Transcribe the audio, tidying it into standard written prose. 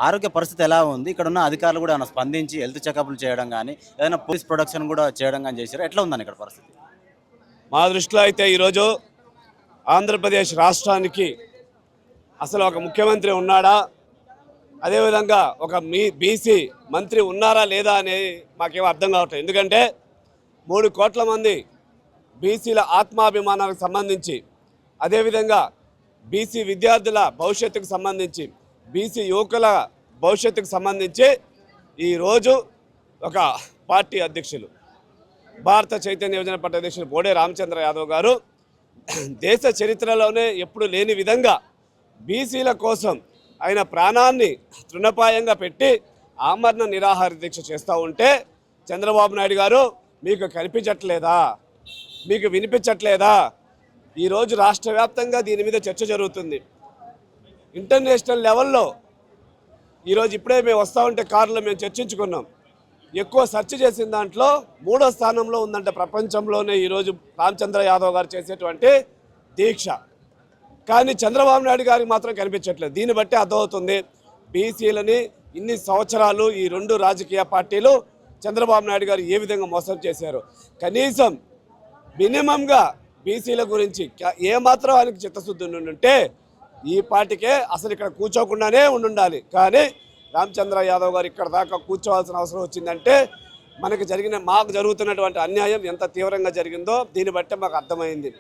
ఆరోగ్య పరిస్థితి ఎలా ఉంది? ఇక్కడ ఉన్న అధికారులు కూడా ఏమైనా స్పందించి హెల్త్ చెకప్‌లు చేయడం గాని, ఏదైనా పోలీస్ ప్రొడక్షన్ కూడా చేయడం గాని చేశారా? ఎట్లా ఉందండి ఇక్కడ పరిస్థితి? మా దృష్టిలో అయితే ఈరోజు ఆంధ్రప్రదేశ్ రాష్ట్రానికి అసలు ఒక ముఖ్యమంత్రి ఉన్నాడా, అదేవిధంగా ఒక బీసీ మంత్రి ఉన్నారా లేదా అనేది మాకేమో అర్థం కావట్లేదు. ఎందుకంటే 3 కోట్ల మంది బీసీల ఆత్మాభిమానాలకు సంబంధించి, అదేవిధంగా బీసీ విద్యార్థుల భవిష్యత్తుకు సంబంధించి, బీసీ యువకుల భవిష్యత్తుకు సంబంధించి ఈరోజు ఒక పార్టీ అధ్యక్షులు, భారత చైతన్య యోజన పార్టీ అధ్యక్షులు బోడే రామచంద్ర యాదవ్ గారు దేశ చరిత్రలోనే ఎప్పుడు లేని విధంగా బీసీల కోసం ఆయన ప్రాణాన్ని తృణపాయంగా పెట్టి ఆమరణ నిరాహార దీక్ష చేస్తూ ఉంటే, చంద్రబాబు నాయుడు గారు మీకు కనిపించట్లేదా, మీకు వినిపించట్లేదా? ఈరోజు రాష్ట్ర వ్యాప్తంగా దీని మీద చర్చ జరుగుతుంది. ఇంటర్నేషనల్ లెవెల్లో ఈరోజు ఇప్పుడే మేము వస్తూ ఉంటే కారులో మేము చర్చించుకున్నాం. ఎక్కువ సెర్చ్ చేసిన దాంట్లో 3వ స్థానంలో ఉందంటే ప్రపంచంలోనే ఈరోజు రామచంద్ర యాదవ్ గారు చేసేటువంటి దీక్ష. కానీ చంద్రబాబు నాయుడు గారికి మాత్రం కనిపించట్లేదు. దీన్ని బట్టి అర్థమవుతుంది బీసీలని ఇన్ని సంవత్సరాలు ఈ 2 రాజకీయ పార్టీలు చంద్రబాబు నాయుడు గారు ఏ విధంగా మోసం చేశారు. కనీసం మినిమంగా బీసీల గురించి ఏమాత్రం ఆయనకి చిత్తశుద్ధి ఉంటే ఈ పార్టీకే అసలు ఇక్కడ కూర్చోకుండానే ఉండాలి. కానీ రామచంద్ర యాదవ్ గారు ఇక్కడ దాకా కూర్చోవాల్సిన అవసరం వచ్చిందంటే మాకు జరుగుతున్నటువంటి అన్యాయం ఎంత తీవ్రంగా జరిగిందో దీన్ని బట్టి మాకు అర్థమైంది.